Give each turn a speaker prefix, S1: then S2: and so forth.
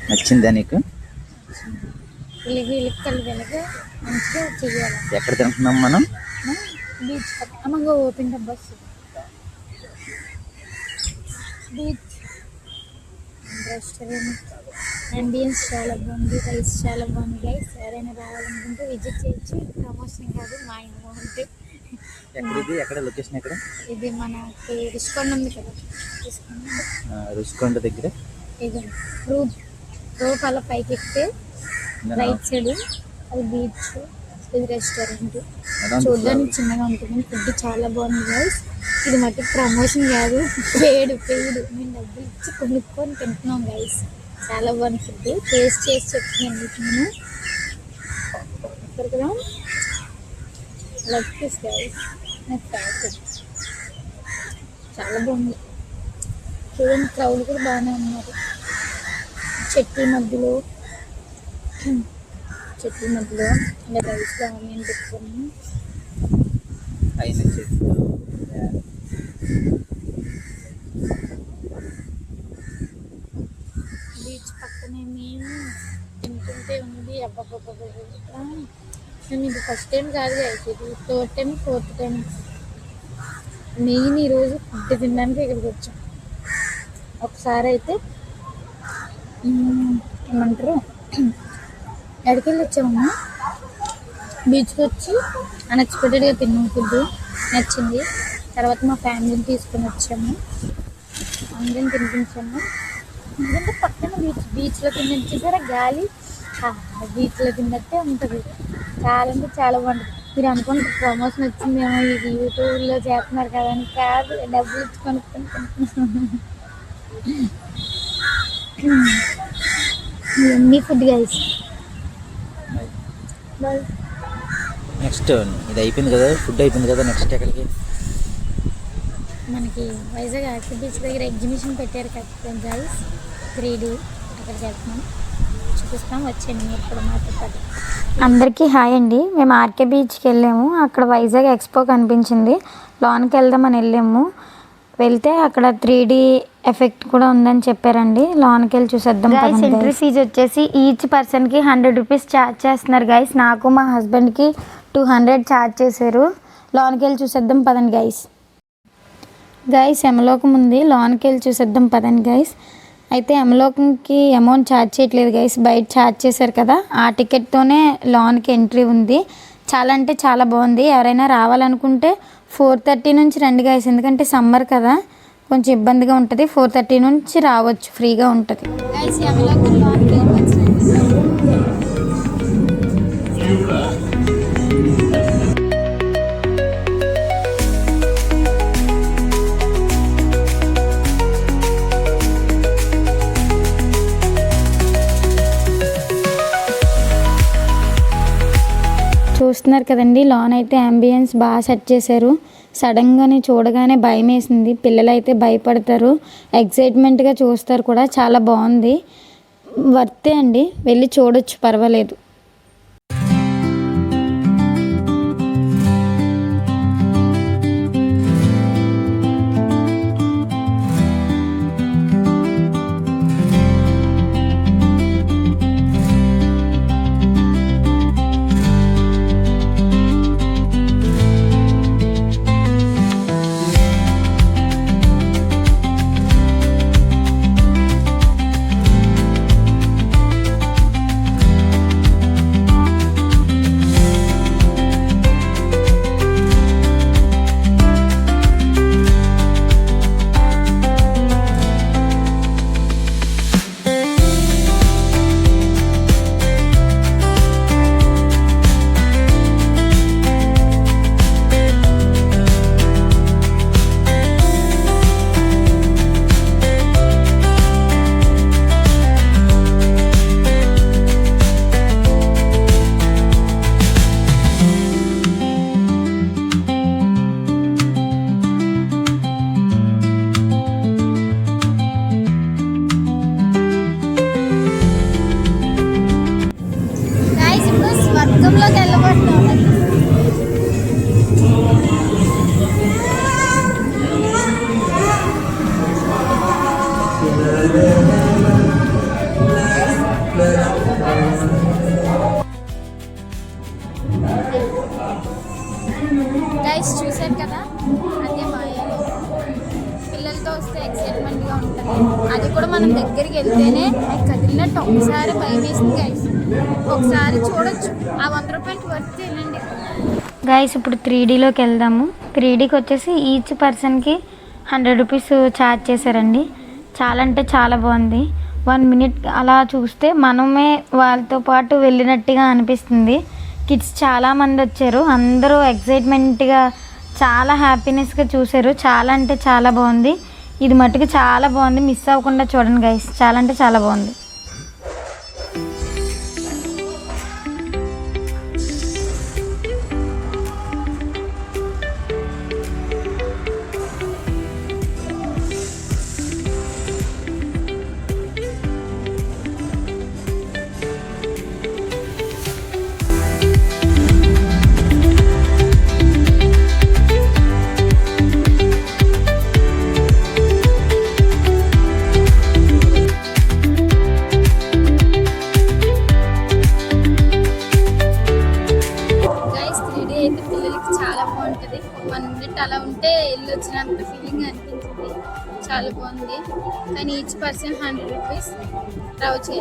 S1: నచ్చిందా నీకు?
S2: మంచిగా చేయాలి.
S1: ఎక్కడ తింటున్నాం మనం?
S2: బీచ్ అమ్మగా open bus beach restaurant ambience చాలా బాగుంది. రైస్ చాలా బాగుంది గైస్. ఎవరైనా రావాలనుకుంటే విజిట్ చేయొచ్చు. ప్రమోషన్ కాదు, మా ఇంట్లో ఉంటే.
S1: ఎక్కడ లొకేషన్ ఎక్కడ?
S2: ఇది మనకి రుషికొండ ఉంది కదా,
S1: రుషికొండ దగ్గర
S2: ఇది రూప్ అలా పైకి ఎక్కితే రైట్ సైడ్ అది బీచ్, ఇది రెస్టారెంట్. చూడడానికి చిన్నగా ఉంటుంది, ఫుడ్ చాలా బాగుంది గైస్. ఇది మట్టి ప్రమోషన్ కాదు, పెయిడ్. మేము డబ్బులు ఇచ్చి కొనుక్కొని తింటున్నాం గైస్. చాలా బాగుంది ఫుడ్. టేస్ట్ చేసి చెప్తున్నాను మీకు నేను. ఇక్కడ కదా లెగ్ పీస్ గైస్, నాకు ఫేవరెట్. చాలా బాగుంది. చూడండి, క్రౌడ్ కూడా బాగానే ఉన్నారు. చెట్ల మధ్యలో ఇలా రైస్లో ఆనియన్ పెట్టుకొని బీచ్ పక్కనే మేము తింటుంటే ఉంది. అబ్బాబ్బా, మేము ఇది ఫస్ట్ టైం కాదు అయితే, ఇది 3rd time 4th time. Main ఈరోజు ఫుడ్ తినడానికి ఇక్కడికి వచ్చాం. ఒకసారి అయితే ఏమంటారు, ఎక్కడికెళ్ళి వచ్చాము, బీచ్కి వచ్చి అన్ఎక్స్పెక్టెడ్గా తిన్నాం. ఫుడ్ నచ్చింది. తర్వాత మా ఫ్యామిలీని తీసుకొని వచ్చాము, అందరిని తినిపించాము. ఎందుకంటే పక్కన బీచ్లో తినిపించేసారా గాలి, బీచ్లో తిన్నట్టే ఉంటుంది. చాలా అంటే చాలా బాగుంటుంది. మీరు అనుకుంటే ప్రమోషన్ వచ్చిందేమో, ఇది యూట్యూబ్లో చేస్తున్నారు కదా అని కాదు, డబ్బులు ఇచ్చి కొనుక్కొని తింటున్నాం. ఇవన్నీ ఫుడ్ గైస్.
S1: నెక్స్ట్ ఇది అయిపోయింది కదా, ఫుడ్ అయిపోయింది కదా, నెక్స్ట్ ఎక్కడికి?
S2: మనకి వైజాగ్ ఆర్కే బీచ్ దగ్గర ఎగ్జిబిషన్ పెట్టారు కదా గైస్, 3D. అక్కడికి వెళ్తున్నాం, చూపిస్తాం. వచ్చేయండి మీరు కూడా మాతో పాటు. అందరికీ హాయ్ అండి. మేము ఆర్కే బీచ్కి వెళ్ళాము. అక్కడ వైజాగ్ ఎక్స్పో కనిపించింది, లోనికి వెళ్దామని వెళ్ళాము. వెళ్తే అక్కడ 3D ఎఫెక్ట్ కూడా ఉందని చెప్పారండి. లోనికి వెళ్ళి చూసేద్దాం. ఎంట్రీ ఫీజు వచ్చేసి ఈచ్ పర్సన్కి 100 రూపీస్ ఛార్జ్ చేస్తున్నారు గైస్. నాకు మా హస్బెండ్కి 200 ఛార్జ్ చేశారు. లోనికి వెళ్ళి చూసేద్దాం పదండి గైస్. యమలోకం ఉంది, లోనికి వెళ్ళి చూసేద్దాం పదండి గైస్. అయితే యమలోకంకి అమౌంట్ ఛార్జ్ చేయట్లేదు గైస్, బయట ఛార్జ్ చేశారు కదా, ఆ టికెట్తోనే లోనికి ఎంట్రీ ఉంది. చాలా అంటే చాలా బాగుంది. ఎవరైనా రావాలనుకుంటే 4:30 నుంచి రండి గైస్, ఎందుకంటే సమ్మర్ కదా కొంచెం ఇబ్బందిగా ఉంటుంది. 4:30 నుంచి రావచ్చు, ఫ్రీగా ఉంటుంది గైస్. చూస్తున్నారు కదండి, లోన్ అయితే అంబియన్స్ బాగా సెట్ చేశారు. సడన్గానే చూడగానే భయం వేసింది. పిల్లలు అయితే భయపడతారు, ఎక్సైట్మెంట్గా చూస్తారు కూడా. చాలా బాగుంది, వర్తే అండి, వెళ్ళి చూడొచ్చు, పర్వాలేదు. గైస్ చూసారు కదా, అదే మాయలో పిల్లలతో వస్తే ఎక్సైట్మెంట్గా ఉంటుంది. అది కూడా మనం దగ్గరికి వెళ్తేనే అది కదిలినట్టు ఒకసారి భయం వేసింది గైస్. ఒకసారి చూడొచ్చు, ఆ 100 రూపాయలకి వర్త్ ఏనండి. గైస్ ఇప్పుడు 3Dలోకి వెళ్దాము. 3Dకి వచ్చేసి ఈచ్ పర్సన్కి 100 రూపీస్ ఛార్జ్ చేశారండి. చాలా అంటే చాలా బాగుంది. 1 మినిట్ అలా చూస్తే మనమే వాళ్ళతో పాటు వెళ్ళినట్టుగా అనిపిస్తుంది. కిడ్స్ చాలామంది వచ్చారు, అందరూ ఎక్సైట్మెంట్గా చాలా హ్యాపీనెస్గా చూశారు. చాలా అంటే చాలా బాగుంది. ఇది మటుకు చాలా బాగుంది, మిస్ అవ్వకుండా చూడండి గైస్. చాలా అంటే చాలా బాగుంది. చాలా బాగుంటుంది. 1 మినిట్ అలా ఉంటే వెళ్ళి వచ్చినంత ఫీలింగ్ అనిపించింది. చాలా బాగుంది. కానీ ఈచ్ పర్సన్ 100 రూపీస్ రావచ్చు.